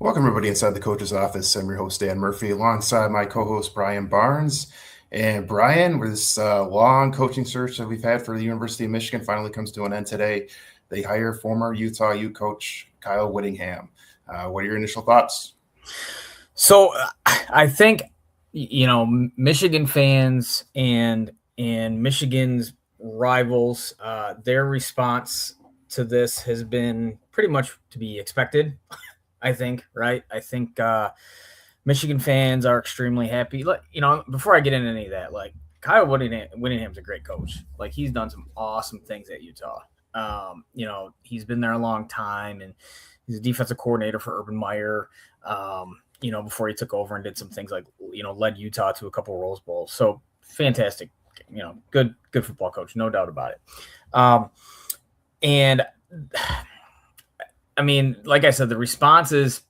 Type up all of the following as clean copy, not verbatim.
Welcome, everybody, inside the coach's office. I'm your host, Dan Murphy, alongside my co host, Brian Barnes. And Brian, with this long coaching search that we've had for the University of Michigan, finally comes to an end today. They hire former Utah U coach Kyle Whittingham. What are your initial thoughts? So I think, Michigan fans and Michigan's rivals, their response to this has been pretty much to be expected. I think, right? I think Michigan fans are extremely happy. Before I get into any of that, Kyle Whittingham's a great coach. Like, he's done some awesome things at Utah. He's been there a long time, and he's a defensive coordinator for Urban Meyer. Before he took over and did some things like, led Utah to a couple of Rose Bowls. So fantastic, good football coach, no doubt about it. And I mean, like I said, the response is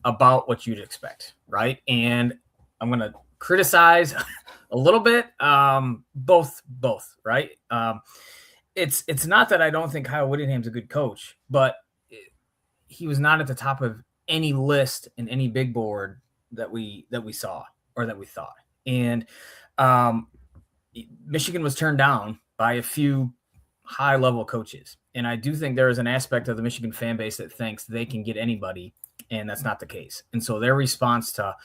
about what you'd expect, right? And I'm going to criticize a little bit, both, right? It's not that I don't think Kyle Whittingham's a good coach, but he was not at the top of any list in any big board that we saw or that we thought. And Michigan was turned down by a few high level coaches. And I do think there is an aspect of the Michigan fan base that thinks they can get anybody, and that's not the case. And so their response to,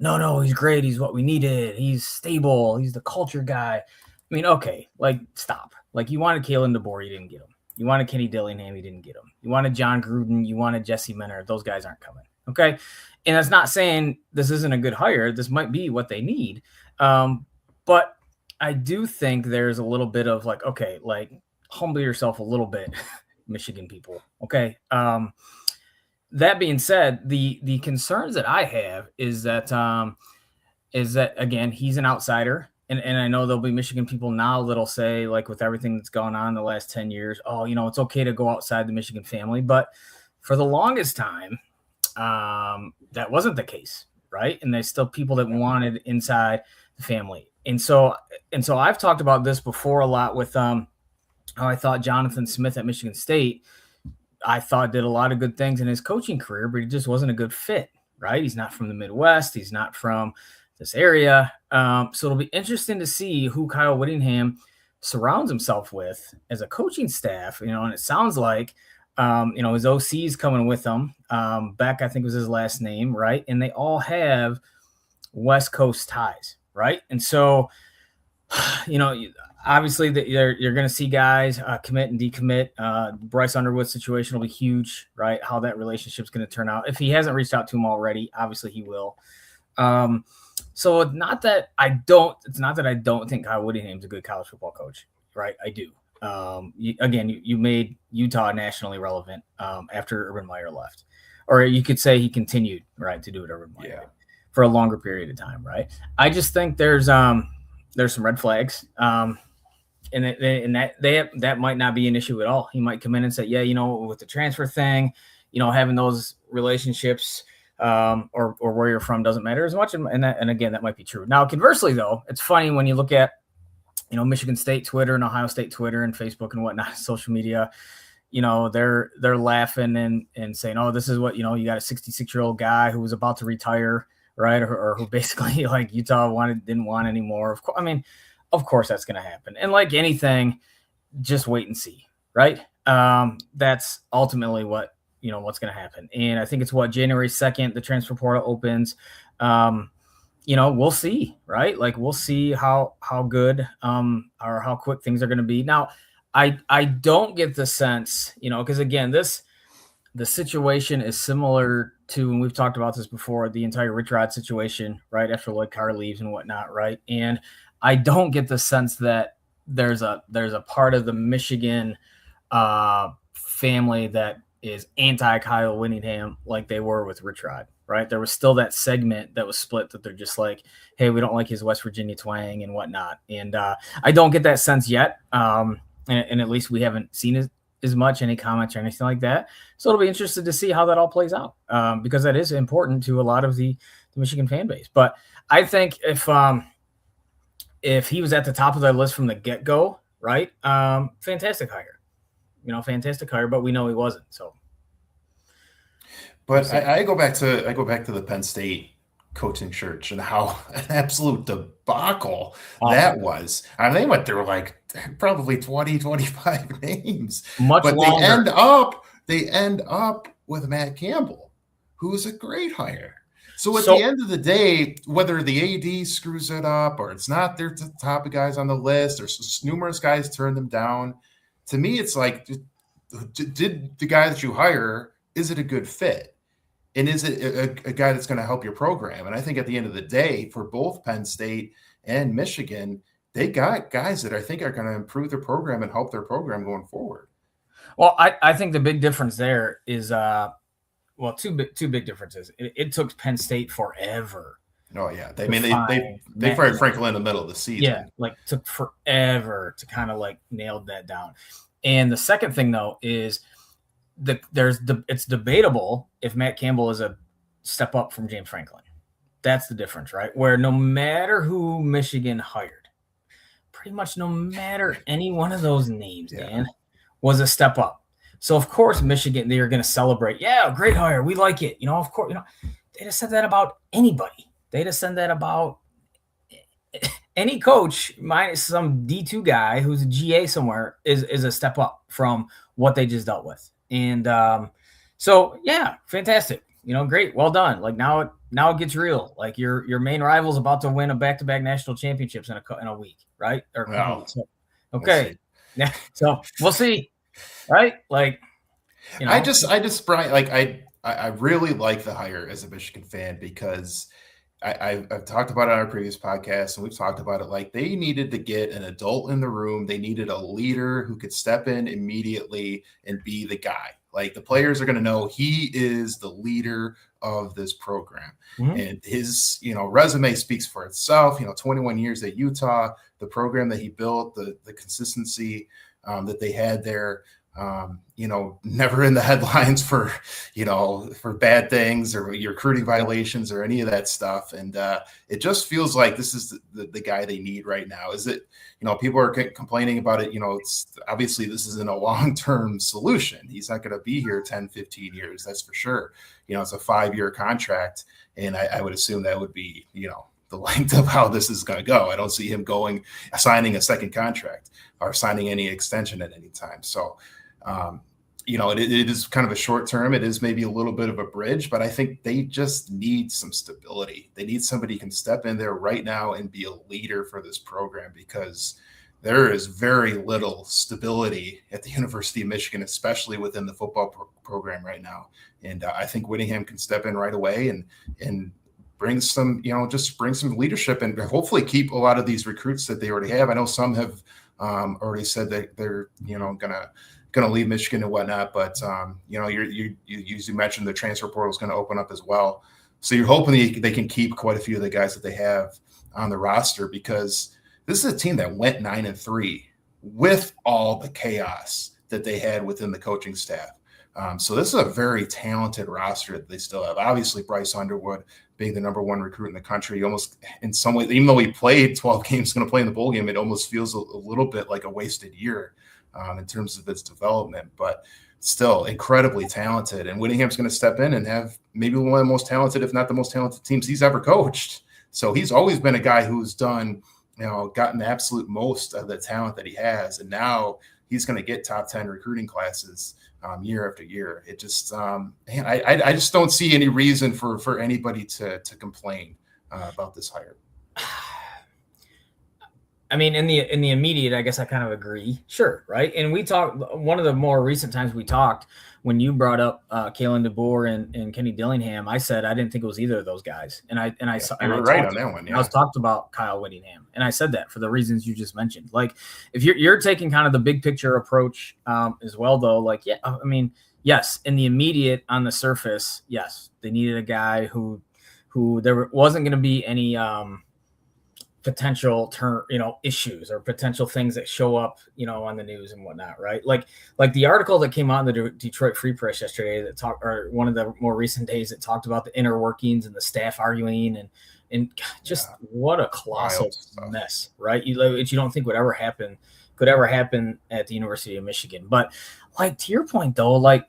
no, he's great. He's what we needed. He's stable. He's the culture guy. I mean, okay, stop. You wanted Kalen DeBoer, you didn't get him. You wanted Kenny Dillingham, you didn't get him. You wanted John Gruden, you wanted Jesse Minter. Those guys aren't coming. Okay. And that's not saying this isn't a good hire. This might be what they need. But I do think there's a little bit of humble yourself a little bit, Michigan people. Okay. That being said, the concerns that I have is that again, he's an outsider. And I know there'll be Michigan people now that'll say, with everything that's gone on in the last 10 years, it's okay to go outside the Michigan family. But for the longest time, that wasn't the case, right? And there's still people that wanted inside the family. And so I've talked about this before a lot with how I thought Jonathan Smith at Michigan State, I thought did a lot of good things in his coaching career, but he just wasn't a good fit, right? He's not from the Midwest. He's not from this area. So it'll be interesting to see who Kyle Whittingham surrounds himself with as a coaching staff, and it sounds like, his OC's coming with him. Beck, I think was his last name, right? And they all have West Coast ties, right? And so, obviously you're going to see guys commit and decommit. Bryce Underwood's situation will be huge, right? How that relationship's going to turn out. If he hasn't reached out to him already, obviously he will. So it's not that I don't think Kyle Whittingham's a good college football coach, right? I do. You made Utah nationally relevant after Urban Meyer left, or you could say he continued, right, to do what Urban Meyer for a longer period of time, right? I just think there's some red flags, and that might not be an issue at all. He might come in and say, with the transfer thing, having those relationships. Or where you're from doesn't matter as much. And again, that might be true. Now, conversely, though, it's funny when you look at, Michigan State Twitter and Ohio State Twitter and Facebook and whatnot, social media, they're laughing and saying, oh, this is what, you got a 66-year-old guy who was about to retire, right? Or who basically Utah didn't want anymore. Of course that's going to happen. And like anything, just wait and see, right? That's ultimately what's going to happen. And I think it's January 2nd, the transfer portal opens. We'll see, right? We'll see how good or how quick things are going to be. Now, I don't get the sense, because again, the situation is similar to, and we've talked about this before, the entire Rich Rod situation, right? After Lloyd Carr leaves and whatnot, right? And I don't get the sense that there's a part of the Michigan family that is anti-Kyle Whittingham like they were with Rich Rod, right? There was still that segment that was split that they're just like, hey, we don't like his West Virginia twang and whatnot. And I don't get that sense yet. And at least we haven't seen as much, any comments or anything like that. So it'll be interesting to see how that all plays out because that is important to a lot of the Michigan fan base. But I think if he was at the top of their list from the get-go, right, fantastic hire. Fantastic hire, but we know he wasn't. So But I go back to the Penn State coaching search and how an absolute debacle that was. I mean, they went through like probably 20, 25 names. Much But longer. they end up with Matt Campbell, who is a great hire. So at So the end of the day, whether the AD screws it up or it's not their top of guys on the list, or numerous guys turn them down, to me, it's like, did the guy that you hire, is it a good fit? And is it a guy that's going to help your program? And I think at the end of the day, for both Penn State and Michigan, they got guys that I think are going to improve their program and help their program going forward. Well, I think the big difference there is two big differences. It took Penn State forever. Oh yeah, they fired Franklin in the middle of the season. Yeah, like took forever to kind of like nail that down. And the second thing though is it's debatable if Matt Campbell is a step up from James Franklin. That's the difference, right? Where no matter who Michigan hired, pretty much no matter any one of those names, Dan, was a step up. So of course Michigan, they are going to celebrate. Yeah, great hire. We like it. Of course, they'd have said that about anybody. They'd have said that about any coach minus some D2 guy who's a GA somewhere is a step up from what they just dealt with. And so yeah, fantastic. Great. Well done. Like now it gets real. Like your main rival's about to win a back-to-back national championships in a week, right? Or wow. So, okay. Yeah. So we'll see. Right? Like, I just Brian, like I really like the hire as a Michigan fan because I've talked about it on our previous podcast, and we've talked about it. Like, they needed to get an adult in the room. They needed a leader who could step in immediately and be the guy. Like, the players are going to know he is the leader of this program. Mm-hmm. And his, resume speaks for itself. 21 years at Utah, the program that he built, the consistency that they had there. Never in the headlines for bad things or recruiting violations or any of that stuff. And it just feels like this is the guy they need right now. Is it, people are complaining about it. It's obviously this isn't a long-term solution. He's not going to be here 10, 15 years. That's for sure. It's a 5-year contract. And I would assume that would be, the length of how this is going to go. I don't see him signing a second contract or signing any extension at any time. So, it is kind of a short term. It is maybe a little bit of a bridge, but I think they just need some stability. They need somebody who can step in there right now and be a leader for this program, because there is very little stability at the University of Michigan, especially within the football program right now. And I think Whittingham can step in right away and bring some, bring some leadership and hopefully keep a lot of these recruits that they already have. I know some have already said that they're, going to leave Michigan and whatnot, but you mentioned the transfer portal is going to open up as well. So you're hoping they can keep quite a few of the guys that they have on the roster, because this is a team that went 9-3 with all the chaos that they had within the coaching staff. So this is a very talented roster that they still have. Obviously, Bryce Underwood being the number one recruit in the country, almost in some ways, even though he played 12 games, going to play in the bowl game, it almost feels a little bit like a wasted year in terms of its development, but still incredibly talented. And Whittingham's going to step in and have maybe one of the most talented, if not the most talented teams he's ever coached. So he's always been a guy who's done, gotten the absolute most of the talent that he has. And now he's going to get top 10 recruiting classes year after year. It just, I just don't see any reason for anybody to complain about this hire. I mean, in the immediate, I guess I kind of agree. Sure, right? And we talked, one of the more recent times we talked, when you brought up Kalen DeBoer and Kenny Dillingham, I said I didn't think it was either of those guys. And I right on that one. Yeah. I was talked about Kyle Whittingham, and I said that for the reasons you just mentioned. Like, if you're taking kind of the big picture approach as well, though, like, yeah, I mean, yes, in the immediate, on the surface, yes, they needed a guy who there wasn't going to be any potential issues or potential things that show up, on the news and whatnot, right? Like the article that came out in the Detroit Free Press yesterday or one of the more recent days that talked about the inner workings and the staff arguing and just what a colossal mess, right? You don't think could ever happen at the University of Michigan. But like, to your point though, like,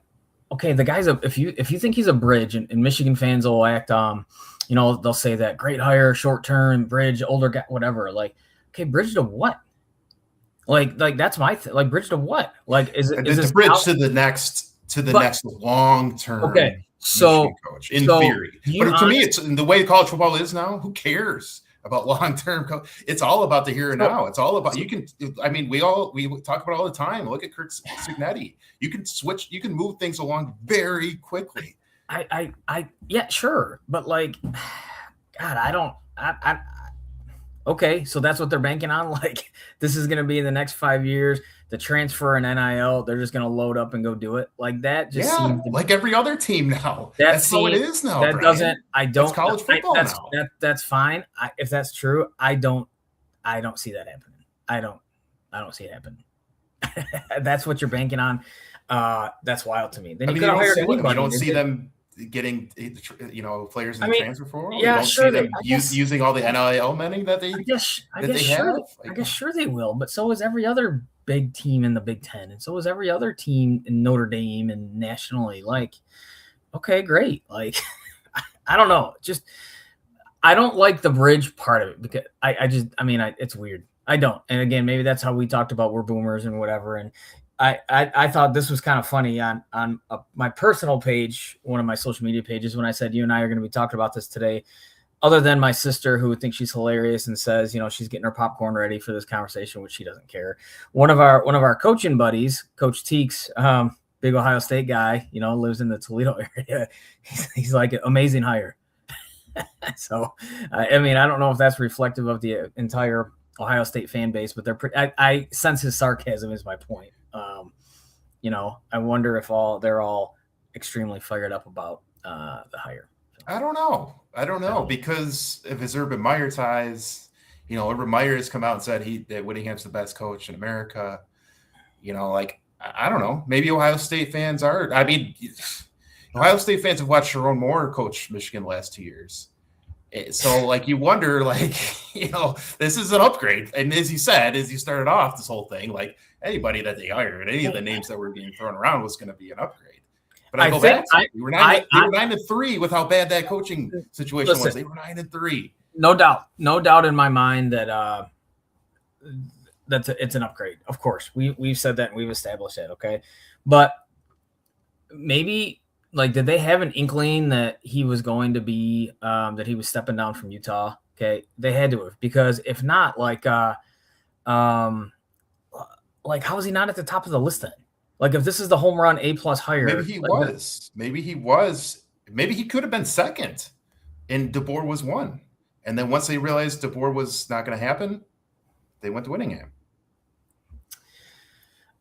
okay, the guy's if you think he's a bridge, and Michigan fans will act they'll say that great hire, short term, bridge, older guy, whatever. Like, okay, bridge to what? Like that's my like bridge to what? Like is this the bridge to the next long term? Okay, so Michigan coach in theory, but to me, it's the way college football is now. Who cares about long term coach? It's all about the here and now. It's all about you can. I mean, we talk about it all the time. Look at Kirk Cignetti. You can switch. You can move things along very quickly. Yeah, sure, but like, God, okay, so that's what they're banking on. Like, this is going to be in the next 5 years. The transfer and NIL, they're just going to load up and go do it. Like that just seems like every other team now. That's how it is now. That Brian. doesn't. I don't. That's college football now. That's fine. If that's true, I don't see that happening. I don't see it happening. That's what you're banking on. That's wild to me. Then you don't see them getting players in the transfer portal. Yeah, sure. Using all the NIL money that they I guess sure they will, but so is every other big team in the Big Ten, and so is every other team in Notre Dame and nationally. Like, okay, great. Like, I don't know. Just I don't like the bridge part of it because it's weird. I don't. And again, maybe that's how we talked about we're boomers and whatever. And I thought this was kind of funny on my personal page, one of my social media pages, when I said you and I are going to be talking about this today, other than my sister who thinks she's hilarious and says, she's getting her popcorn ready for this conversation, which she doesn't care. One of our coaching buddies, Coach Teeks, big Ohio State guy, lives in the Toledo area. He's like an amazing hire. So, I don't know if that's reflective of the entire Ohio State fan base, but I sense his sarcasm is my point. I wonder if they're all extremely fired up about the hire. I don't know because of his Urban Meyer ties. Urban Meyer has come out and said that Whittingham's the best coach in America. I don't know. Maybe Ohio State fans are. I mean, Ohio State fans have watched Sharon Moore coach Michigan the last 2 years. So, you wonder, this is an upgrade. And as you said, as you started off this whole thing, anybody that they hired, any of the names that were being thrown around was going to be an upgrade. But we were 9-3 with how bad that coaching situation was. They were 9-3. No doubt in my mind that it's an upgrade. Of course, we've said that and we've established that. Okay, but maybe. Did they have an inkling that he was going to be that he was stepping down from Utah? Okay, they had to have, because if not, how is he not at the top of the list then? If this is the home run A+ hire, maybe he was. Maybe he was. Maybe he could have been second, and DeBoer was one. And then once they realized DeBoer was not going to happen, they went to Whittingham.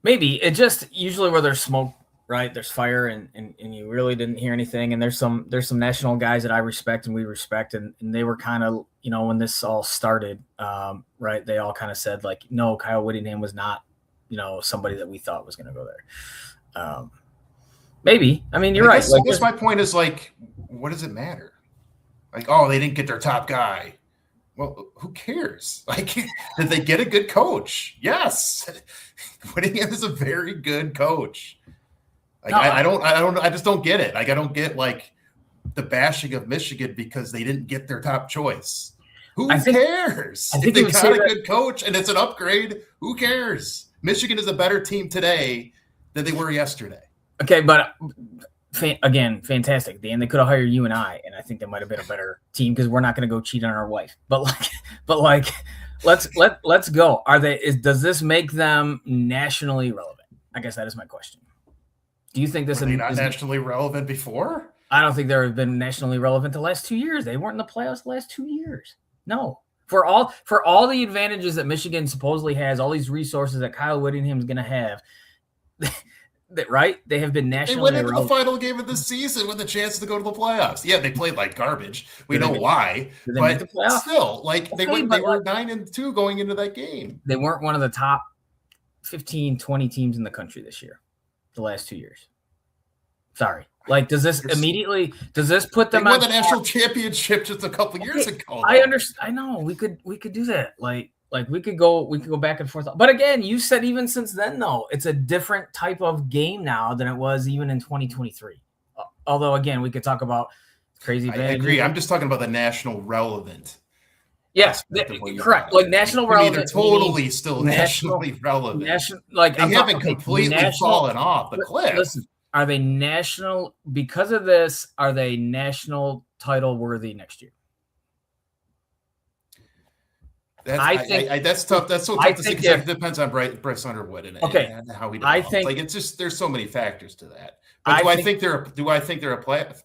Maybe it just usually where there's smoke. Right, there's fire, and you really didn't hear anything. And there's some national guys that I respect and we respect, and they were kind of when this all started, right? They all kind of said no, Kyle Whittingham was not somebody that we thought was going to go there. Maybe you're right. I guess my point is what does it matter? They didn't get their top guy. Well, who cares? Did they get a good coach? Yes, Whittingham is a very good coach. I just don't get it. I don't get the bashing of Michigan because they didn't get their top choice. Who cares? If they got a good coach and it's an upgrade, who cares? Michigan is a better team today than they were yesterday. Okay, but again, fantastic. And they could have hired you and I think they might have been a better team because we're not going to go cheat on our wife. But let's go. Does this make them nationally relevant? I guess that is my question. Do you think this is not nationally relevant before? I don't think they've been nationally relevant the last 2 years. They weren't in the playoffs the last 2 years. No. For all the advantages that Michigan supposedly has, all these resources that Kyle Whittingham is going to have, right? They have been nationally relevant. They went into the final game of the season with a chance to go to the playoffs. Yeah, they played like garbage. We know why. But still, they were 9-2 going into that game. They weren't one of the top 15, 20 teams in the country this year. The last 2 years. Sorry. Does this put them on the national championship just a couple years ago? I understand. I know we could do that. Like we could go back and forth. But again, you said even since then, though, it's a different type of game now than it was even in 2023. Although, again, we could talk about crazy. I agree. I'm just talking about the national relevant. Yes, correct. Like national relevant. They're totally still nationally relevant. They haven't completely fallen off the cliff. Listen, are they national because of this? Are they national title worthy next year? That's tough. That's so tough to say because it depends on Bryce Underwood and how he develops. It's just there's so many factors to that. But do I think they're a playoff?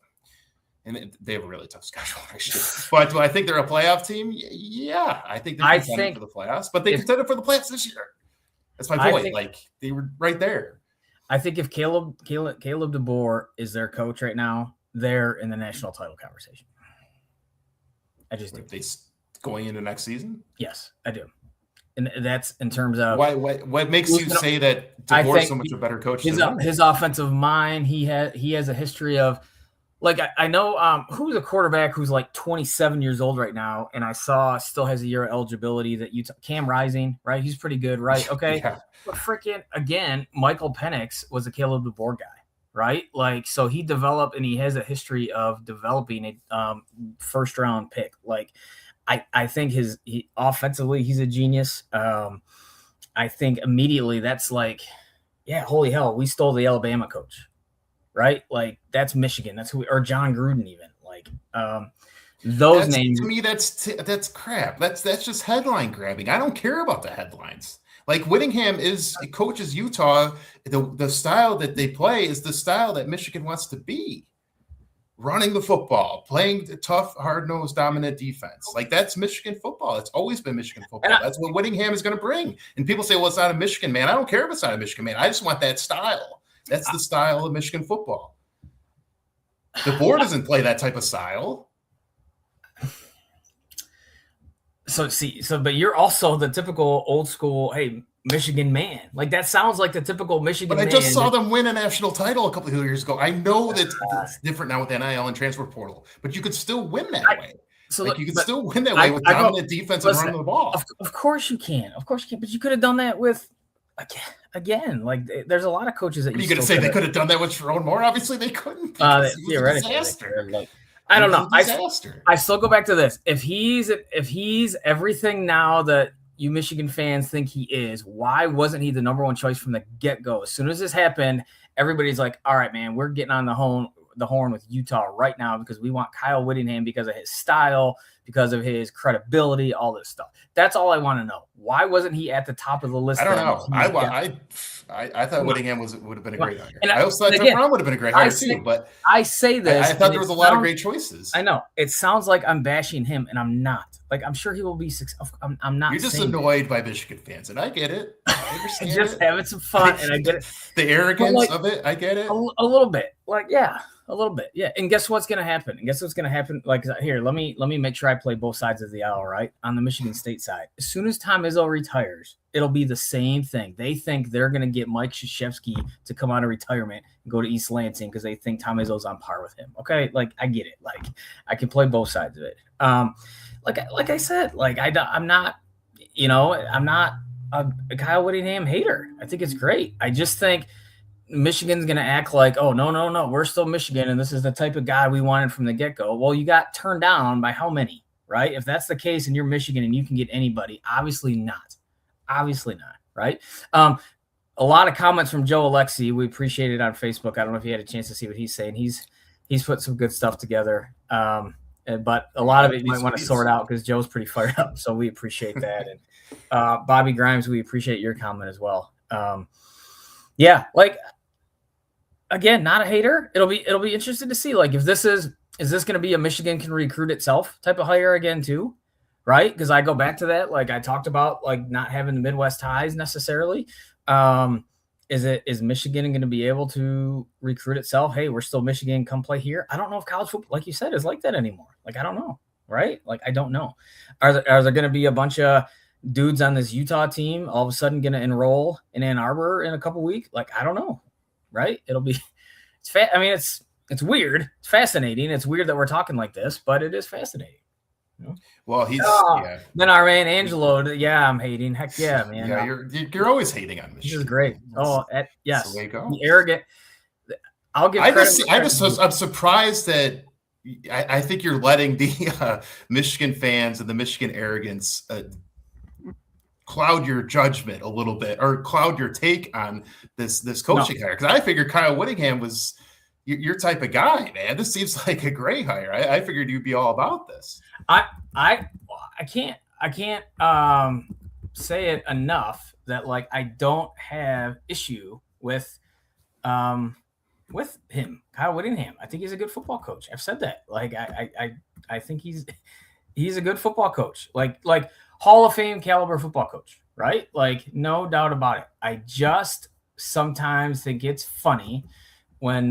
And they have a really tough schedule next year. But do I think they're a playoff team? Yeah, I think they're contending for the playoffs. But they contended for the playoffs this year. That's my point. They were right there. I think if Caleb DeBoer is their coach right now, they're in the national title conversation. I just do. Going into next season? Yes, I do. And that's in terms of what makes you say that DeBoer is so much a better coach than his offensive mind. He has a history of I know who's a quarterback who's like 27 years old right now, and I saw still has a year of eligibility that Cam Rising, right? He's pretty good, right? Okay. Yeah. But freaking again, Michael Penix was a Caleb DeBoer guy, right? So he developed and he has a history of developing a first round pick. I think he offensively, he's a genius. I think immediately that's holy hell, we stole the Alabama coach, right? That's Michigan. That's or John Gruden even. Those names to me, that's crap. That's just headline grabbing. I don't care about the headlines. Whittingham coaches Utah. The style that they play is the style that Michigan wants to be. Running the football, playing the tough, hard-nosed, dominant defense. That's Michigan football. It's always been Michigan football. That's what Whittingham is going to bring. And people say, well, it's not a Michigan man. I don't care if it's not a Michigan man. I just want that style. That's the style of Michigan football. DeBoer doesn't play that type of style. But you're also the typical old school, hey, Michigan man. That sounds like the typical Michigan man. But I just saw them win a national title a couple of years ago. I know that it's different now with NIL and transfer portal, but you could still win that way. You could still win that way with dominant defense and running the ball. Of course you can. But you could have done that with again. There's a lot of coaches that you could say they could have done that with Sharon Moore. Obviously, they couldn't. Theoretically, I don't know. I still go back to this. If he's everything now that you Michigan fans think he is, why wasn't he the number one choice from the get-go? As soon as this happened, everybody's like, all right, man, we're getting on the horn with Utah right now because we want Kyle Whittingham because of his style, because of his credibility, all this stuff. That's all I want to know. Why wasn't he at the top of the list? I don't know. I thought Whittingham would have been a great hire. I also thought Jeff Brown would have been a great hire too. But I say this. I thought there was a lot of great choices. I know. It sounds like I'm bashing him, and I'm not. I'm sure he will be successful. I'm not. You're just annoyed by Michigan fans, and I get it. I understand. Just having some fun, and I get it. The arrogance of it, I get it. A little bit. A little bit, yeah. And guess what's going to happen? Here, let me make sure I play both sides of the aisle, right? On the Michigan State side, as soon as Tom Izzo retires, it'll be the same thing. They think they're going to get Mike Krzyzewski to come out of retirement and go to East Lansing because they think Tom Izzo's on par with him. Okay, I get it. I can play both sides of it. Like I said, I'm not a Kyle Whittingham hater. I think it's great. I just think Michigan's going to act like, oh, no, we're still Michigan, and this is the type of guy we wanted from the get-go. Well, you got turned down by how many, right? If that's the case and you're Michigan and you can get anybody, obviously not, right? A lot of comments from Joe Alexi. We appreciate it on Facebook. I don't know if you had a chance to see what he's saying. He's put some good stuff together, but a lot of it you might want to sort out because Joe's pretty fired up, so we appreciate that. And Bobby Grimes, we appreciate your comment as well. Again, not a hater. It'll be interesting to see if this is this going to be a Michigan can recruit itself type of hire again too, right? Because I go back to that, I talked about not having the Midwest ties necessarily. Is Michigan going to be able to recruit itself? Hey, we're still Michigan. Come play here. I don't know if college football, like you said, is like that anymore. I don't know, right? I don't know. Are there going to be a bunch of dudes on this Utah team all of a sudden going to enroll in Ann Arbor in a couple weeks? I don't know. Right. It's weird. It's fascinating. It's weird that we're talking like this, but it is fascinating. Well, Then our man Angelo, I'm hating. Heck yeah, man. Yeah, you're always hating on Michigan. This is great. Yes, that's the way it goes. The arrogant. I'll give credit. I'm surprised that I think you're letting the Michigan fans and the Michigan arrogance cloud your judgment a little bit, or cloud your take on this coaching hire. Because I figured Kyle Whittingham was your type of guy, man. This seems like a great hire. I figured you'd be all about this. I can't say it enough that like I don't have issue with him, Kyle Whittingham. I think he's a good football coach. I've said that. Like I think he's a good football coach. Like Hall of Fame caliber football coach, right? Like no doubt about it. I just sometimes think it's funny when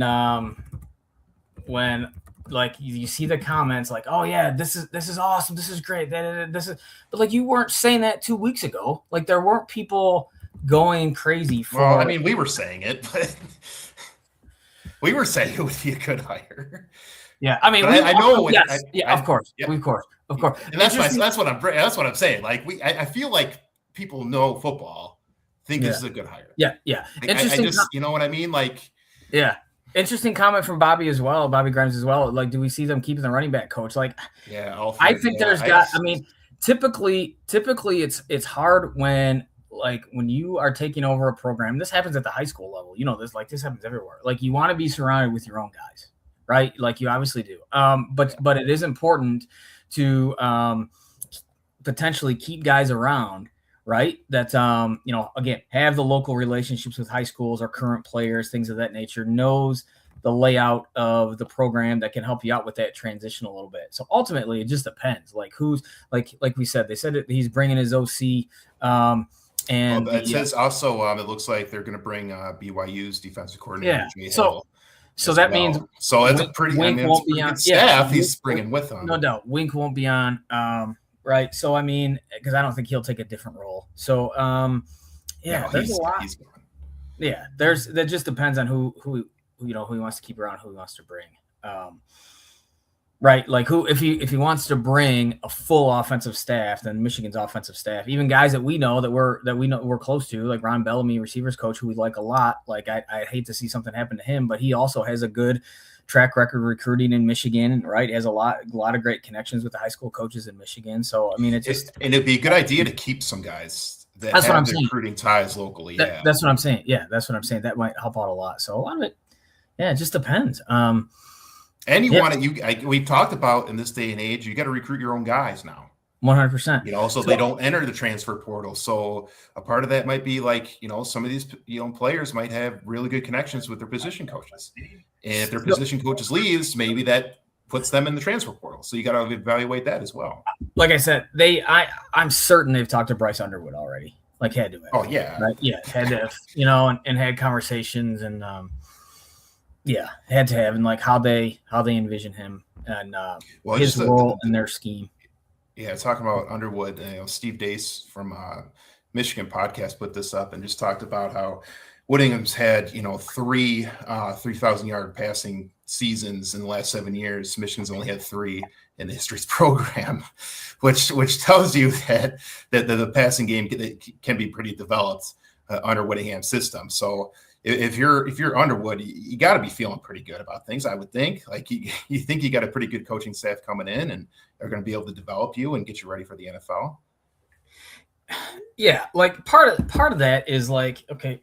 like you see the comments like, oh yeah, this is awesome, this is great, this is, but like you weren't saying that 2 weeks ago. Like there weren't people going crazy for. Well, I mean, we were saying it, but we were saying it would be a good hire. Yeah, I mean, I know. Yes, of course. And that's what I'm saying. Like I feel like people know football, think this is a good hire. Yeah. Interesting. You know what I mean? Like, yeah. Interesting comment from Bobby as well. Bobby Grimes as well. Like, do we see them keeping the running back coach? Like, I think I mean, typically it's hard when you are taking over a program. This happens at the high school level. You know, this happens everywhere. Like you want to be surrounded with your own guys, right? Like you obviously do. But it is important to potentially keep guys around, right? That, again, have the local relationships with high schools or current players, things of that nature, knows the layout of the program that can help you out with that transition a little bit. So ultimately it just depends. Like who's like we said, they said he's bringing his OC. And it says also, it looks like they're going to bring BYU's defensive coordinator. Yeah. So that means it's a pretty good staff he's bringing with him. No doubt. Wink won't be on. Right. So, I mean, because I don't think he'll take a different role. So, there's a lot. That just depends on who he wants to keep around, who he wants to bring. Right. Like if he wants to bring a full offensive staff, then Michigan's offensive staff, even guys that we know we're close to, like Ron Bellamy, receivers coach, who we like a lot. Like I hate to see something happen to him, but he also has a good track record recruiting in Michigan, right? He has a lot of great connections with the high school coaches in Michigan. So, I mean, it'd be a good idea to keep some guys that have recruiting ties locally. That's what I'm saying. Yeah, that's what I'm saying. That might help out a lot. So a lot of it, it just depends. And we've talked about in this day and age, you got to recruit your own guys now. 100%. So they don't enter the transfer portal. So a part of that might be like, some of these players might have really good connections with their position coaches. And if their position coaches leaves, maybe that puts them in the transfer portal. So you got to evaluate that as well. Like I said, I'm certain they've talked to Bryce Underwood already. Like had to have. Oh yeah. Right? Yeah. Had to have, and had conversations and had to have, and like how they envision him and his role in their scheme. Yeah, talking about Underwood, Steve Dace from Michigan podcast put this up and just talked about how Whittingham's had, 3 3,000-yard passing seasons in the last 7 years. Michigan's only had 3 in the history of the program, which tells you that the passing game can be pretty developed under Whittingham's system. So if you're Underwood, you got to be feeling pretty good about things, I would think. Like you think you got a pretty good coaching staff coming in, and they're going to be able to develop you and get you ready for the NFL. Yeah, like part of that is like, okay,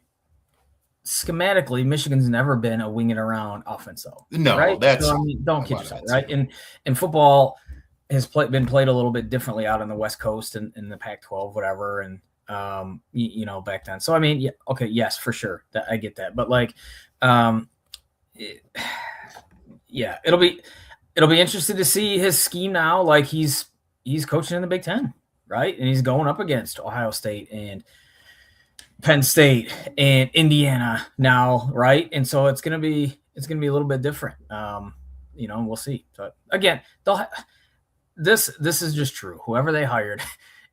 schematically, Michigan's never been a wing it around offense, though. No, right? that's don't kid yourself, right? And football has been played a little bit differently out on the West Coast and in the Pac-12, whatever, and back then. So I mean, yes, for sure, I get that, but like, it'll be interesting to see his scheme now. Like he's coaching in the Big Ten, right? And he's going up against Ohio State and Penn State and Indiana now, right? And so it's gonna be a little bit different. We'll see. But again, this is just true. Whoever they hired,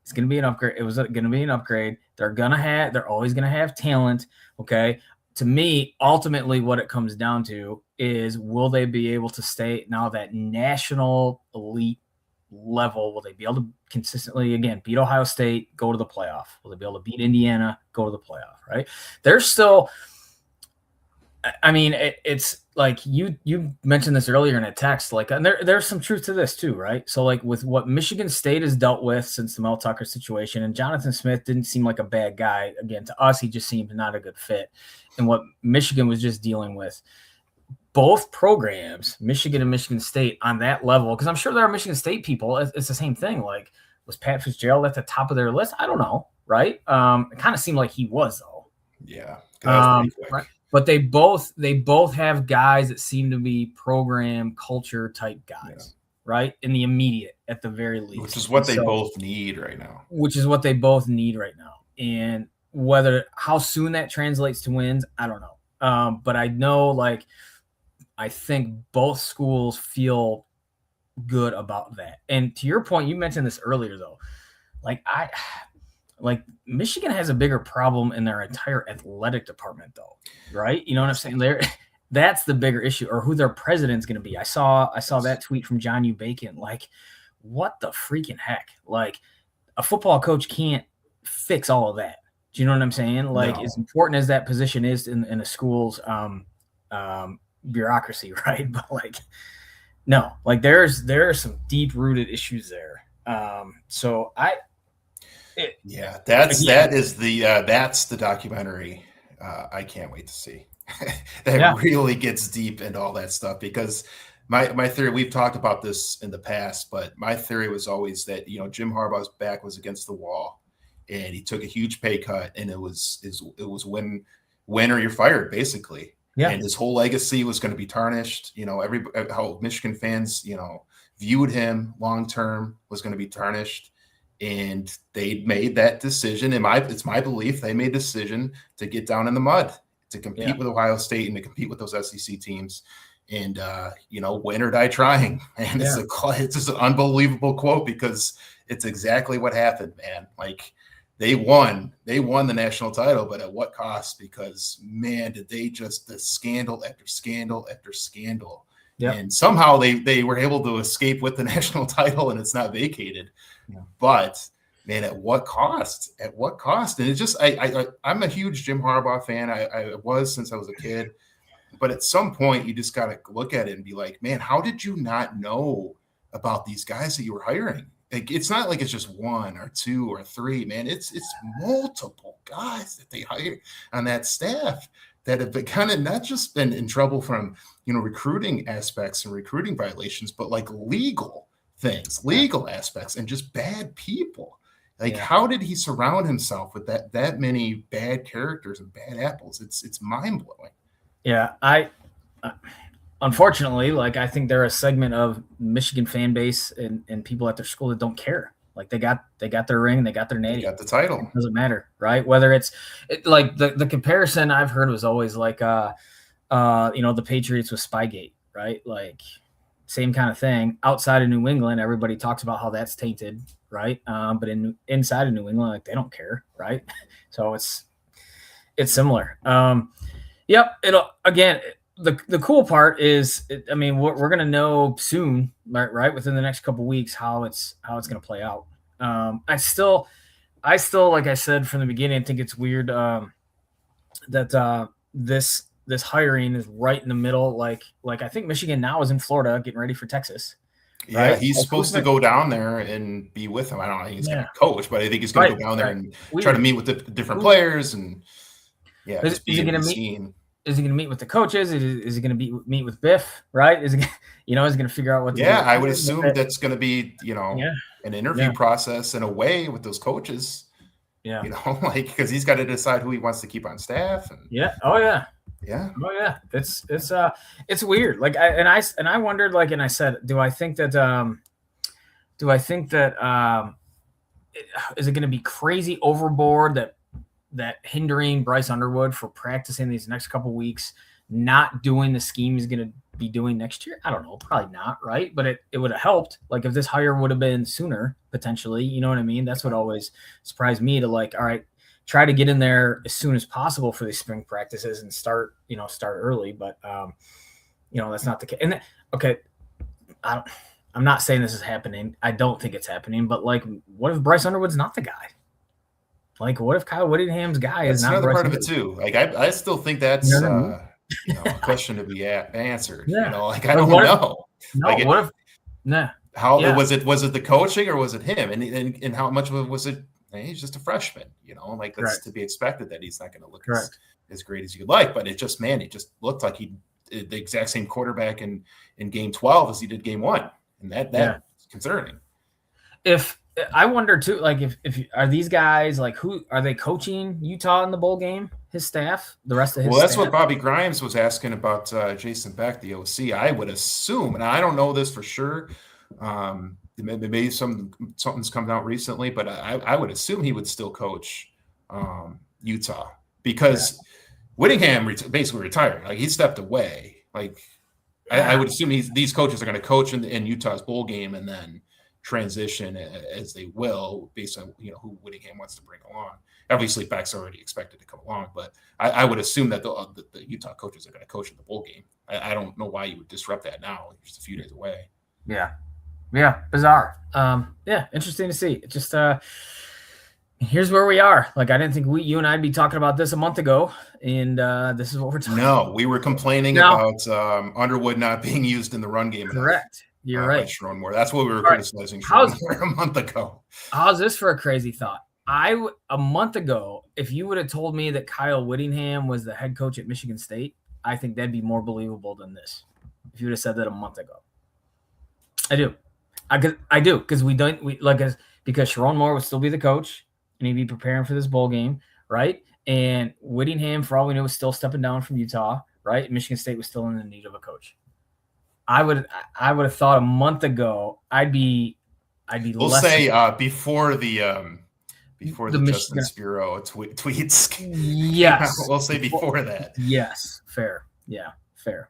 it's gonna be an upgrade. It was gonna be an upgrade. They're always gonna have talent. Okay. To me, ultimately, what it comes down to is, will they be able to stay now that national elite level? Will they be able to consistently, again, beat Ohio State, go to the playoff? Will they be able to beat Indiana, go to the playoff, right? There's still – I mean, it's like you mentioned this earlier in a text, like, and there's some truth to this too, right? So like with what Michigan State has dealt with since the Mel Tucker situation, and Jonathan Smith didn't seem like a bad guy. Again, to us, he just seemed not a good fit. And what Michigan was just dealing with, both programs, Michigan and Michigan State, on that level, because I'm sure there are Michigan State people, it's the same thing. Like, was Pat Fitzgerald at the top of their list? I don't know, right? It kind of seemed like he was, though. Yeah, that was pretty quick. Right. But they both have guys that seem to be program culture type guys, right? In the immediate, at the very least. Which is what they both need right now. And how soon that translates to wins, I don't know. But I know, like, I think both schools feel good about that. And to your point, you mentioned this earlier, though. Like Michigan has a bigger problem in their entire athletic department, though, right? You know what I'm saying? That's the bigger issue, or who their president's going to be. I saw that tweet from John U. Bacon. Like, what the freaking heck? Like, a football coach can't fix all of that. Do you know what I'm saying? Like, as important as that position is in a school's bureaucracy, right? But like, no, like there are some deep rooted issues there. That's the documentary I can't wait to see. That really gets deep into all that stuff, because my theory, we've talked about this in the past, but my theory was always that, Jim Harbaugh's back was against the wall and he took a huge pay cut, and it was win or you're fired, basically. Yeah. And his whole legacy was going to be tarnished. How Michigan fans, viewed him long term was going to be tarnished. And they made that decision. It's my belief they made a decision to get down in the mud, to compete with Ohio State and to compete with those SEC teams, and win or die trying. And it's just an unbelievable quote, because it's exactly what happened, man. Like, they won the national title, but at what cost? Because, man, did they just, the scandal after scandal after scandal. Yep. And somehow they were able to escape with the national title, and it's not vacated. Yeah. But, man, at what cost? At what cost? And it's just, I'm a huge Jim Harbaugh fan. I was since I was a kid. But at some point, you just got to look at it and be like, man, how did you not know about these guys that you were hiring? Like, it's not like it's just one or two or three, man. It's multiple guys that they hire on that staff that have been kind of not just been in trouble from, recruiting aspects and recruiting violations, but like legal things, legal aspects, and just bad people. Like, how did he surround himself with that many bad characters and bad apples? It's mind blowing. Yeah, unfortunately, like, I think they're a segment of Michigan fan base and people at their school that don't care. Like, they got their ring, they got their name, they got the title. It doesn't matter, right? Whether like the comparison I've heard was always like, the Patriots with Spygate, right? Like, same kind of thing. Outside of New England, everybody talks about how that's tainted, right? But inside of New England, like, they don't care, right? So it's similar. Yep. The cool part is, we're going to know soon, right? Within the next couple of weeks, how it's going to play out. I still, like I said from the beginning, I think it's weird that this hiring is right in the middle. Like I think Michigan now is in Florida getting ready for Texas. Yeah, right? He's supposed to go down there and be with him. I don't know. He's going to coach, but I think he's going to go down there and try to meet with the different players and. Yeah, is he going to meet? Is he going to meet with the coaches? Is he going to meet with Biff? Right? Is he going to figure out what? I would assume that's going to be an interview process in a way with those coaches. Yeah, because he's got to decide who he wants to keep on staff. And, it's weird. Like, I wondered, like, and I said, do I think that is it going to be crazy overboard that hindering Bryce Underwood for practicing these next couple of weeks, not doing the scheme he's going to be doing next year? I don't know, probably not, right? But it would have helped. Like, if this hire would have been sooner, potentially, you know what I mean? That's what always surprised me, to like, all right, try to get in there as soon as possible for these spring practices and start early. But, that's not the case. And I'm not saying this is happening. I don't think it's happening, but like, what if Bryce Underwood's not the guy? Like, what if Kyle Whittingham's guy is That's not another Bryce part of it Underwood? too. Like I still think You know that's what I mean? a question to be answered. Yeah. Like I Like, don't what if, know. no, Like what if, nah, how yeah, was it the coaching or was it him? And how much of it was it? He's just a freshman, like that's correct, to be expected that he's not going to look correct. as great as you'd like. But it just looked like he did the exact same quarterback in game 12 as he did game 1, and that's concerning. If I wonder too, like if are these guys like who are they coaching Utah in the bowl game? His staff, the rest of his Well, that's staff. what Bobby Grimes was asking about Jason Beck, the OC. I would assume, and I don't know this for sure. Maybe something's come out recently, but I would assume he would still coach Utah because Whittingham basically retired. Like he stepped away. Like I would assume these coaches are going to coach in Utah's bowl game and then transition as they will based on who Whittingham wants to bring along. Obviously, Beck's already expected to come along, but I would assume that the Utah coaches are going to coach in the bowl game. I don't know why you would disrupt that now. You're just a few days away. Yeah, bizarre. Interesting to see. It just here's where we are. Like I didn't think you and I'd be talking about this a month ago, and this is what we're talking. No, we were complaining about Underwood not being used in the run game. Correct. You're right. Sharon Moore. That's what we were criticizing Sharon Moore a month ago. How's this for a crazy thought? A month ago, if you would have told me that Kyle Whittingham was the head coach at Michigan State, I think that'd be more believable than this. If you would have said that a month ago, I do, because because Sharon Moore would still be the coach and he'd be preparing for this bowl game, right? And Whittingham, for all we know, was still stepping down from Utah, right? Michigan State was still in the need of a coach. I would have thought a month ago We'll say before the Justin Spiro tweets. Yes. We'll say before that. Yes. Fair. Yeah. Fair.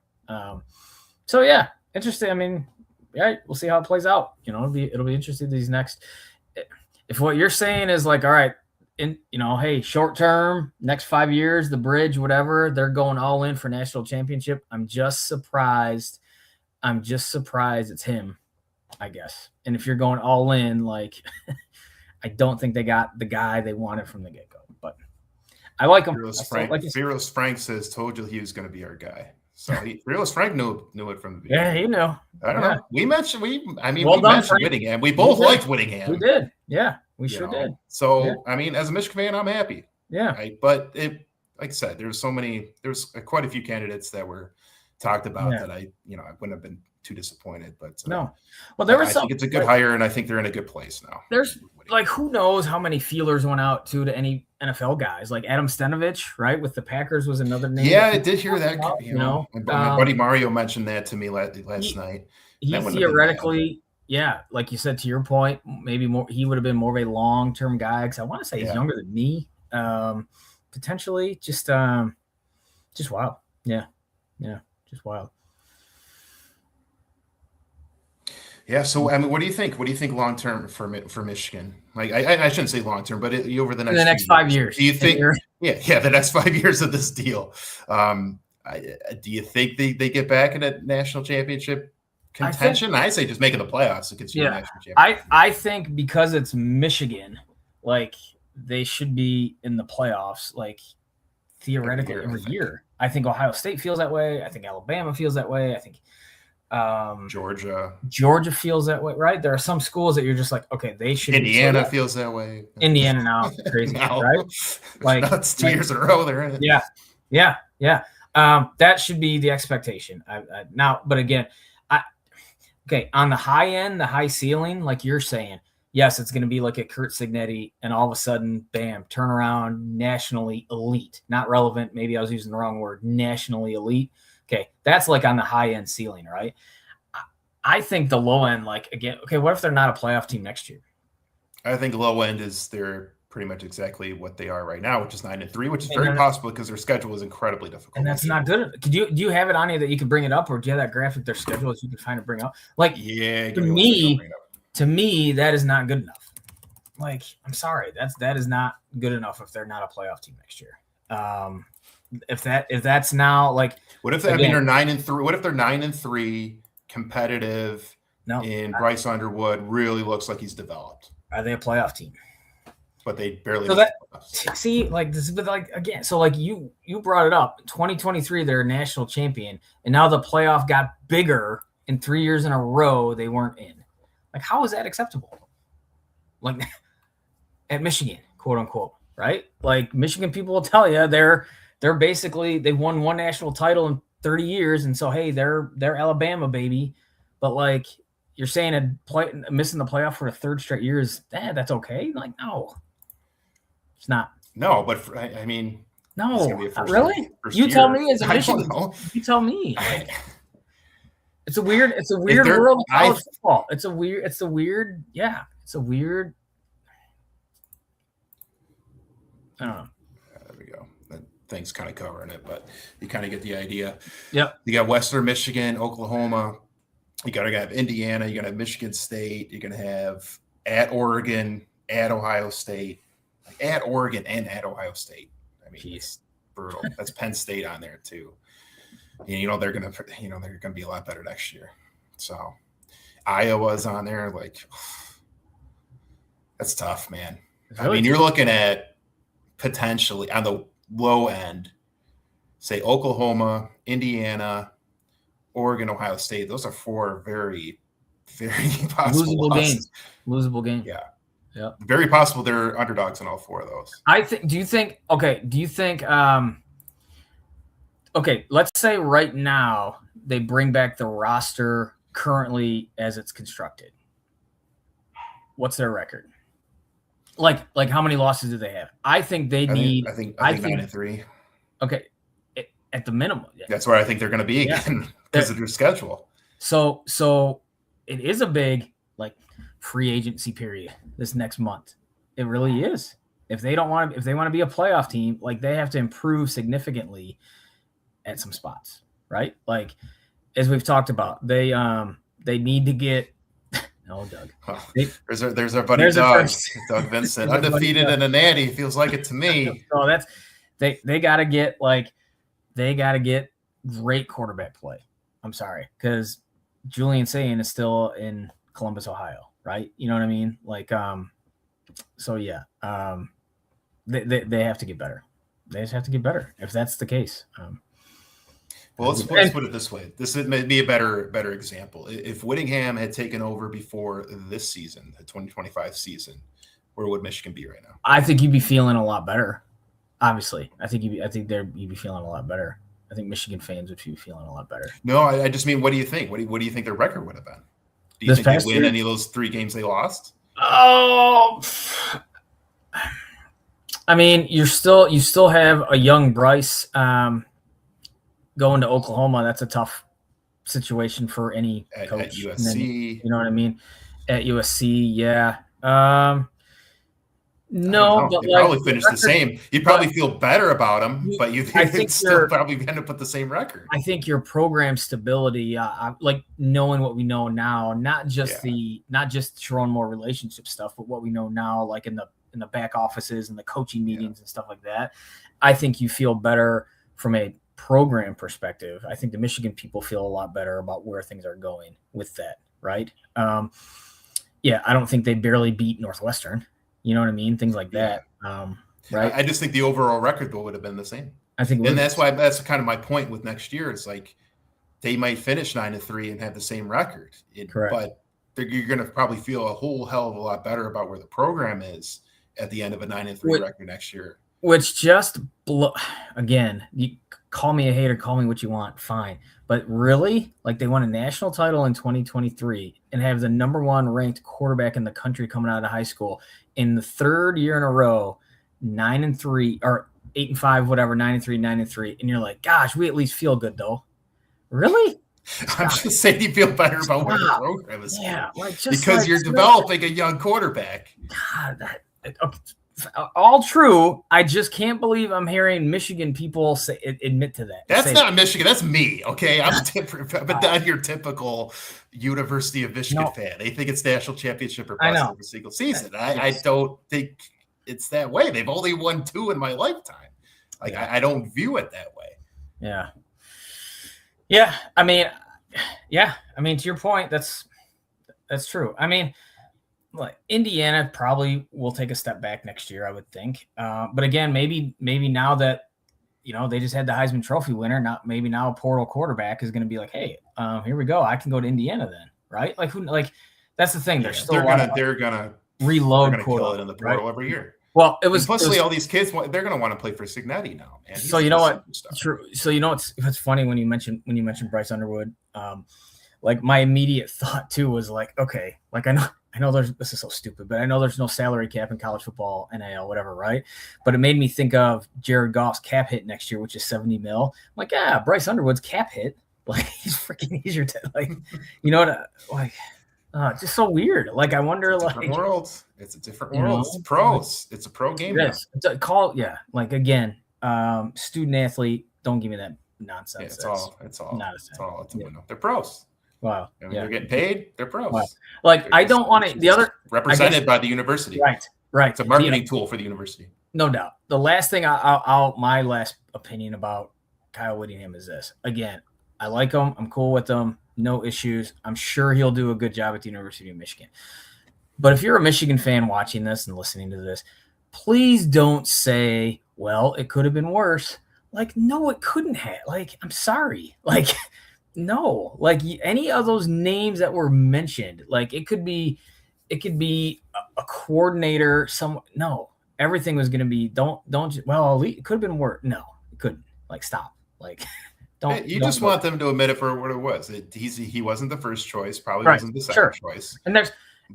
So yeah, interesting. I mean, yeah, we'll see how it plays out. It'll be interesting these next. If what you're saying is like, all right, hey, short term, next 5 years, the bridge, whatever, they're going all in for national championship. I'm just surprised it's him, I guess. And if you're going all in, like, I don't think they got the guy they wanted from the get-go. But I like him. Fearless Frank says, told you he was going to be our guy. So Fearless Frank knew it from the beginning. Yeah, he knew. I don't know. We mentioned Whittingham. We both liked Whittingham. We did. Yeah, we sure did. So, I mean, as a Michigan fan, I'm happy. Yeah. Right? But like I said, there's quite a few candidates that were talked about that I wouldn't have been too disappointed. But no. Well, I think it's a good hire, and I think they're in a good place now. There's like, who knows how many feelers went out to any NFL guys, like Adam Stenovich, right? With the Packers was another name. Yeah, I did hear that. My buddy Mario mentioned that to me last night. He theoretically, like you said, to your point, maybe more. He would have been more of a long-term guy because I want to say he's younger than me. Potentially, just wild. Yeah, just wild. Yeah. So, I mean, what do you think? What do you think long term for Michigan? Like, I shouldn't say long term, but over the next 5 years. Do you think? The next 5 years of this deal. Do you think they get back in a national championship contention? I say just making the playoffs to continue national championship. I think because it's Michigan, like they should be in the playoffs, like theoretically every year. I think Ohio State feels that way. I think Alabama feels that way. I think Georgia feels that way, right? There are some schools that you're just like, okay, they should. Indiana feels that way. Indiana now, crazy, right? Like that's 2 years in a row they're in it. Yeah. That should be the expectation. Now, but again, on the high end, the high ceiling, like you're saying, yes, it's going to be like a Kurt Signetti, and all of a sudden, bam, turnaround, nationally elite, not relevant. Maybe I was using the wrong word. Nationally elite. Okay, that's like on the high end ceiling, right? I think the low end, like again, okay, what if they're not a playoff team next year? I think low end is they're pretty much exactly what they are right now, which is 9-3, which is very possible because their schedule is increpidly difficult. And that's not good. Do you have it on you that you can bring it up, or do you have that graphic, their schedule that you can find to bring up? Like, to me, that is not good enough. Like, I'm sorry, that is not good enough if they're not a playoff team next year. If that's now like, what if they're 9-3? What if they're 9-3, competitive, No. And Bryce Underwood really looks like he's developed. Are they a playoff team? But they barely see, like this, but like again, so like you brought it up. 2023, they're a national champion, and now the playoff got bigger in 3 years in a row they weren't in. Like, how is that acceptable? Like at Michigan, quote unquote, right? Like Michigan people will tell you they're basically they won one national title in 30 years, and so hey, they're Alabama, baby. But like you're saying missing the playoff for a third straight year is that's okay? Like, no. It's not. No, but I mean, no, really. You tell me as a Michigan. You tell me. It's a weird world of college football. It's a weird. Yeah, it's a weird. I don't know. There we go. That thing's kind of covering it, but you kind of get the idea. Yep. You got Western Michigan, Oklahoma. You got to have Indiana. You're going to have Michigan State. You're going to have at Oregon, at Ohio State. At Oregon and at Ohio State. I mean, it's brutal. That's Penn State on there too. And, they're gonna be a lot better next year. So Iowa's on there. Like, that's tough, man. Really I mean, you're looking at potentially on the low end, say Oklahoma, Indiana, Oregon, Ohio State. Those are 4 very, very possible losable games. Yeah. Yeah, very possible they're underdogs in all 4 of those. Do you think? Okay, let's say right now they bring back the roster currently as it's constructed. What's their record? Like how many losses do they have? I think they need. I think 9-3. Okay, at the minimum. Yeah. That's where I think they're going to be again because of their schedule. So it is a big free agency period this next month. It really is. If they want to be a playoff team, they have to improve significantly at some spots, right? Like as we've talked about, they need to get no Doug. Oh, there's our buddy Doug Vincent, undefeated in a natty. Feels like it to me. So that's they got to get great quarterback play. I'm sorry, because Julian Sayin is still in Columbus, Ohio. Right. You know what I mean? So yeah, they have to get better. They just have to get better if that's the case. Well, let's put it this way. This may be a better example. If Whittingham had taken over before this season, the 2025 season, where would Michigan be right now? I think you'd be feeling a lot better. Obviously, I think you'd be feeling a lot better. I think Michigan fans would be feeling a lot better. No, I just mean, what do you think? What do you think their record would have been? Do you think they win any of those 3 games they lost? Oh, I mean, you still have a young Bryce going to Oklahoma. That's a tough situation for any coach. At USC. Then, you know what I mean? At USC, yeah. No, but you'd probably finish the same. You'd probably feel better about them, but you think still probably end up with the same record. I think your program stability, knowing what we know now, not just Sharon Moore relationship stuff, but what we know now, like in the back offices and the coaching meetings and stuff like that. I think you feel better from a program perspective. I think the Michigan people feel a lot better about where things are going with that, right? I don't think they barely beat Northwestern. You know what I mean? Things like that. Right. I just think the overall record though would have been the same. I think, and that's kind of my point with next year. It's like they might finish 9-3 and have the same record. Correct. But you're going to probably feel a whole hell of a lot better about where the program is at the end of a 9-3 record next year. Which just again, you call me a hater, call me what you want, fine. But really, they won a national title in 2023 and have the number 1 ranked quarterback in the country coming out of high school in the 3rd year in a row, 9-3 or 8-5, whatever, 9-3, 9-3, and you're like, gosh, we at least feel good though. Really? I'm just saying you feel better about where the program is. Yeah, because you're developing a young quarterback. God, okay. All true. I just can't believe I'm hearing Michigan people admit to that. That's not Michigan. That's me. Okay, I'm different, but not your typical University of Michigan fan. They think it's national championship or bust every single season. I don't think it's that way. They've only won 2 in my lifetime. I don't view it that way. Yeah. I mean, to your point, that's That's true. I mean, like Indiana probably will take a step back next year, I would think. But again, maybe now that they just had the Heisman Trophy winner, now a portal quarterback is going to be like, hey, here we go. I can go to Indiana then, right? Like that's the thing. Yeah, They're gonna reload kill it in the portal right? every year. Well, and plus, all these kids they're going to want to play for Signetti now, man. So you know what? True. So you know what's funny when you mentioned Bryce Underwood. Like my immediate thought too was like, okay, like I know this is so stupid, but I know there's no salary cap in college football, NIL, whatever, right? But it made me think of Jared Goff's cap hit next year, which is $70 million. I'm like, yeah, Bryce Underwood's cap hit, like he's easier to like, just so weird. Like I wonder, it's a different world. It's a different world. It's pros. It's a pro game. Yes, like again, student athlete. Don't give me that nonsense. Yeah, it's all They're pros. Wow. I mean, they're getting paid. They're pros. Wow. Like I don't want to. The other represented by the university. Right. It's a marketing tool for the university. No doubt. The last thing my last opinion about Kyle Whittingham is this. Again, I like him. I'm cool with him. No issues. I'm sure he'll do a good job at the University of Michigan. But if you're a Michigan fan watching this and listening to this, please don't say, well, it could have been worse. Like, no, it couldn't have. Like, I'm sorry. Like, no. Like, any of those names that were mentioned, like, it could be a coordinator. No. Everything was going to be, it could have been worse. No, it couldn't. Like, stop. Like, you just want them to admit it for what it was. He wasn't the first choice, probably wasn't the second choice.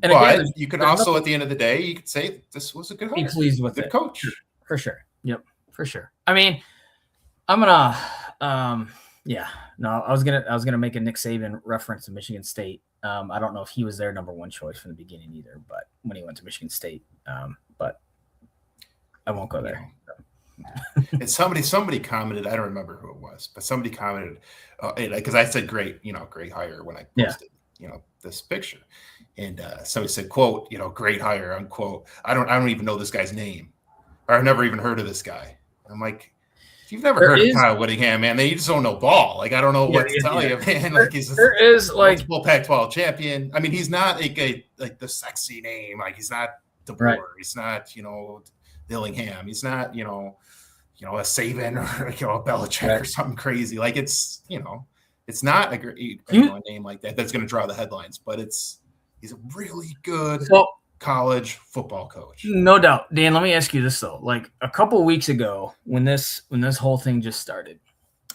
But again, you could also, at the end of the day, you could say this was a good hire. Be pleased with good coach. For sure. Yep, for sure. I mean, I'm gonna I was gonna make a Nick Saban reference to Michigan State. I don't know if he was their number one choice from the beginning either, but when he went to Michigan State. But I won't go there. And somebody commented, I don't remember who it was, but somebody commented, because I said great hire when I posted, this picture. And somebody said, quote, great hire, unquote. I don't even know this guy's name, or I've never even heard of this guy. I'm like, if you've never heard of Kyle Whittingham, man, then you just don't know ball. Like, I don't know what to tell you, man. Like, he's multiple Pac-12 champion. I mean, he's not like the sexy name. Like, he's not DeBoer. Right. He's not, Dillingham. He's not, a Saban or a Belichick or something crazy. Like, it's it's not a great name like that that's going to draw the headlines, but he's a really good college football coach. No doubt. Dan, let me ask you this though. Like a couple weeks ago when this whole thing just started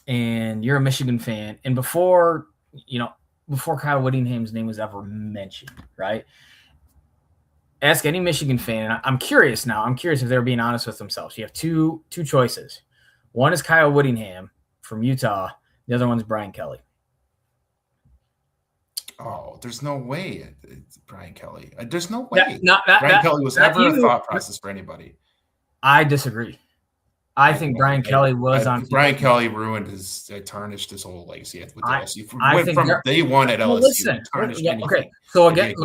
and you're a Michigan fan, and before Kyle Whittingham's name was ever mentioned, right? Ask any Michigan fan. I'm curious now. I'm curious if they're being honest with themselves. You have two choices. One is Kyle Whittingham from Utah. The other one's Brian Kelly. Oh, there's no way it's Brian Kelly. There's no way Brian Kelly was ever a thought process for anybody. I disagree. I think Brian Kelly was on. Brian Kelly tarnished his whole legacy with LSU. Went from day one at LSU. Okay, so again,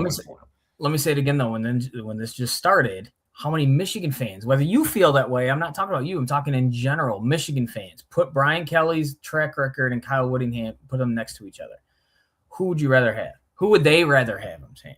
let me say it again though. When this just started, how many Michigan fans, whether you feel that way, I'm not talking about you, I'm talking in general, Michigan fans, put Brian Kelly's track record and Kyle Whittingham, put them next to each other. Who would you rather have? Who would they rather have? I'm saying.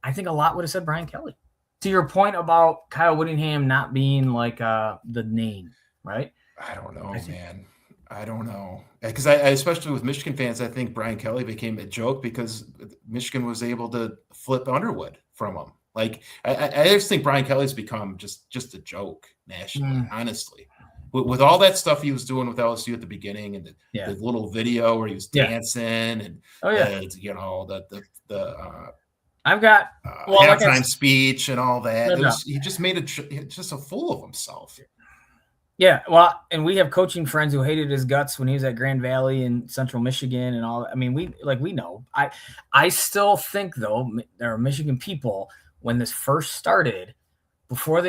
I think a lot would have said Brian Kelly. To your point about Kyle Whittingham not being like the name, right? I don't know, man. I don't know. Because I especially with Michigan fans, I think Brian Kelly became a joke because Michigan was able to flip Underwood from him. Like, I just think Brian Kelly's become just a joke nationally, honestly. With all that stuff he was doing with LSU at the beginning and the little video where he was dancing and I've got halftime speech and all that. He just made just a fool of himself. Yeah, well, and we have coaching friends who hated his guts when he was at Grand Valley and Central Michigan and all. I mean, we know. I still think though there are Michigan people when this first started, before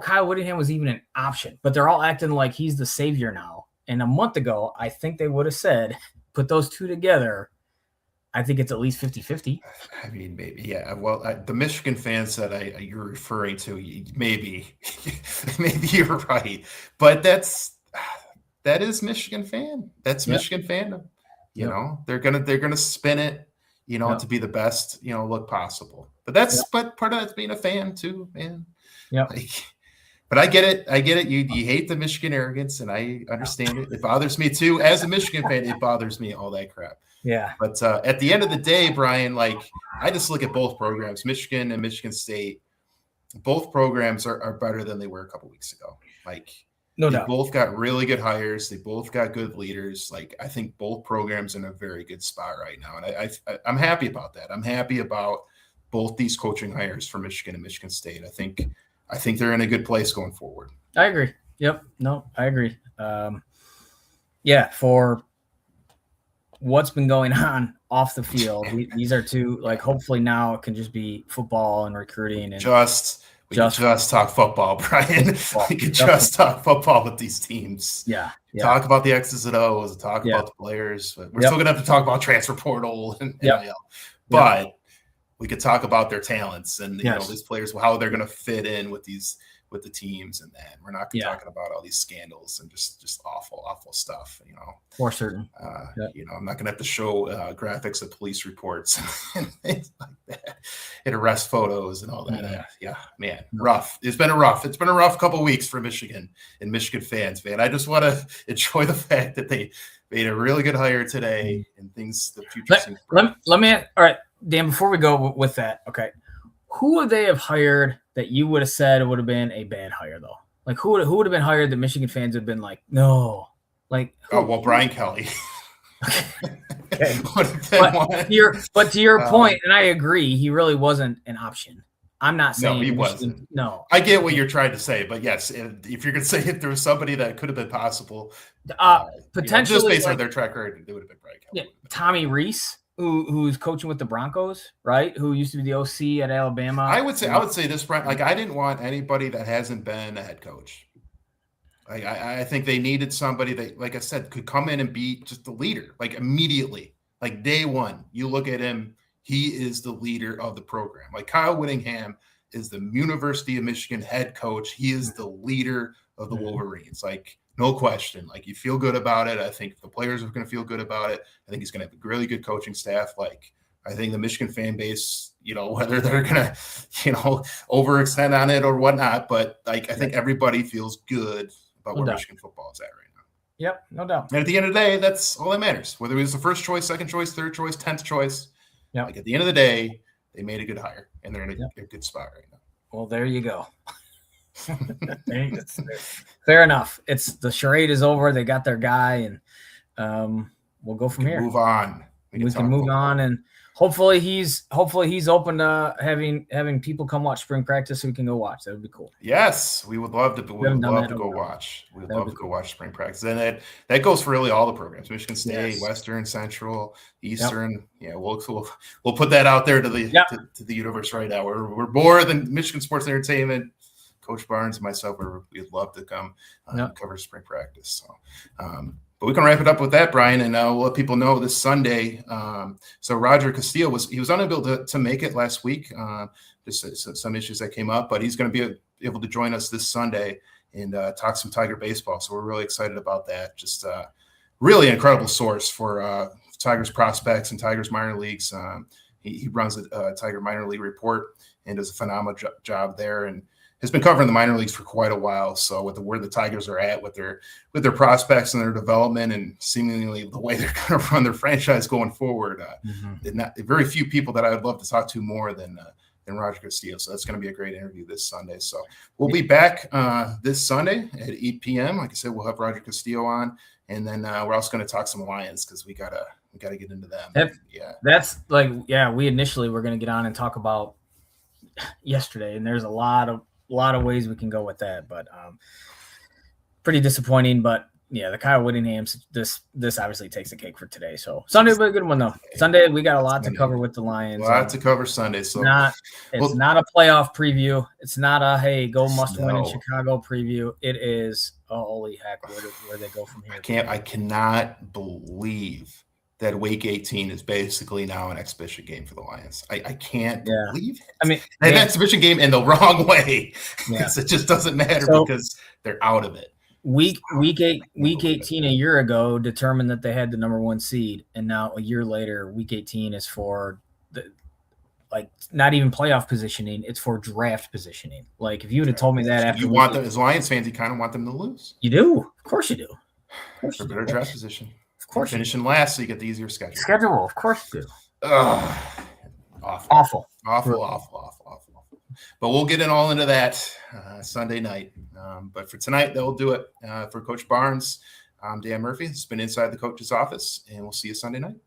Kyle Whittingham was even an option, but they're all acting like he's the savior now. And a month ago, I think they would have said, put those two together. I think it's at least 50-50. I mean, maybe, yeah. Well, the Michigan fans that you're referring to, maybe you're right, but that is Michigan fan. That's Michigan fandom. You know, they're gonna spin it. to be the best, look possible. But but part of that's being a fan too, man. Yeah. But I get it. You hate the Michigan arrogance, and I understand it. It bothers me too. As a Michigan fan, it bothers me, all that crap. Yeah. But at the end of the day, Brian, I just look at both programs, Michigan and Michigan State. Both programs are better than they were a couple weeks ago. No they doubt. both got really good hires. They both got good leaders. I think both programs in a very good spot right now. And I'm happy about that. I'm happy about both these coaching hires for Michigan and Michigan State. I think they're in a good place going forward. I agree. Yep. No, I agree. For what's been going on off the field, these are two, hopefully now it can just be football and recruiting and we can just talk football, Brian. We can just talk football with these teams. Yeah. Talk about the X's and O's, talk about the players. But we're still going to have to talk about transfer portal and NIL. But we could talk about their talents and these players, how they're going to fit in with the teams, and that we're not talking about all these scandals and just awful stuff. For certain. I'm not going to have to show graphics of police reports and things like that, and arrest photos and all that. Man, rough. It's been a rough couple of weeks for Michigan and Michigan fans, man. I just want to enjoy the fact that they made a really good hire today and things. The future seems bright. Let me. All right, Dan. Before we go with that, okay. Who would they have hired that you would have said it would have been a bad hire, though? Who would have been hired that Michigan fans would have been like, no? Brian Kelly. Okay. But to your point, and I agree, he really wasn't an option. I'm not saying no, he wasn't. No, I get what you're trying to say, but yes, if you're going to say if there was somebody that could have been possible, potentially just based on their track record, it would have been Brian Kelly. Yeah, Tommy Rees. Who's coaching with the Broncos, right? Who used to be the OC at Alabama. I would say this, Brian. I didn't want anybody that hasn't been a head coach. I think they needed somebody that, like I said, could come in and be just the leader, immediately, day one. You look at him, he is the leader of the program. Kyle Whittingham is the University of Michigan head coach. He is the leader of the Wolverines. No question. You feel good about it. I think the players are going to feel good about it. I think he's going to have a really good coaching staff. I think the Michigan fan base, whether they're going to, overextend on it or whatnot, but I think everybody feels good about where Michigan football is at right now. Yep, no doubt. And at the end of the day, that's all that matters. Whether it was the first choice, second choice, third choice, 10th choice. Yeah. At the end of the day, they made a good hire, and they're in a good spot right now. Well, there you go. Fair enough. It's the charade is over. They got their guy, and we'll go from here. Move on. We can move on, and hopefully he's open to having people come watch spring practice so we can go watch. That would be cool. Yes, we would love to. We would love to go watch. We would love to go watch spring practice, and that goes for really all the programs: Michigan State, Western, Central, Eastern. Yep. Yeah, we'll put that out there to the universe right now. We're more than Michigan sports and entertainment. Coach Barnes and myself, we'd love to come cover spring practice. So, but we can wrap it up with that, Brian, and we'll let people know this Sunday. So Roger Castillo was unable to make it last week, just some issues that came up, but he's going to be able to join us this Sunday and talk some Tiger baseball. So we're really excited about that. Just really incredible source for Tigers prospects and Tigers minor leagues. He runs a Tiger minor league report and does a phenomenal job there, and has been covering the minor leagues for quite a while. So with where the Tigers are at with their prospects and their development, and seemingly the way they're going to run their franchise going forward, very few people that I would love to talk to more than Roger Castillo. So that's going to be a great interview this Sunday. So we'll be back this Sunday at 8 p.m. Like I said, we'll have Roger Castillo on, and then we're also going to talk some Lions because we gotta get into them. That's we initially were going to get on and talk about yesterday, and there's a lot of ways we can go with that, but pretty disappointing. But the Kyle Whittingham, this obviously takes the cake for today. So Sunday will be a good one, though. Sunday we got a lot to cover with the Lions. A lot to cover Sunday. So it's not a playoff preview. It's not a go must win in Chicago preview. It is holy heck, where they go from here. I cannot believe that Week 18 is basically now an exhibition game for the Lions. I can't believe it. I mean, an exhibition game in the wrong way. It just doesn't matter because they're out of it. week 18 a year ago determined that they had the number 1 seed, and now a year later, week 18 is for the not even playoff positioning; it's for draft positioning. Like if you would have told me that after you want them as Lions fans, you kind of want them to lose. You do, of course you do. Of course for you better do. draft position. Of course, finishing last, so you get the easier schedule. Of course you do. Awful. But we'll get all into that Sunday night. But for tonight, they'll do it. For Coach Barnes, I'm Dan Murphy. It's been Inside the Coach's Office, and we'll see you Sunday night.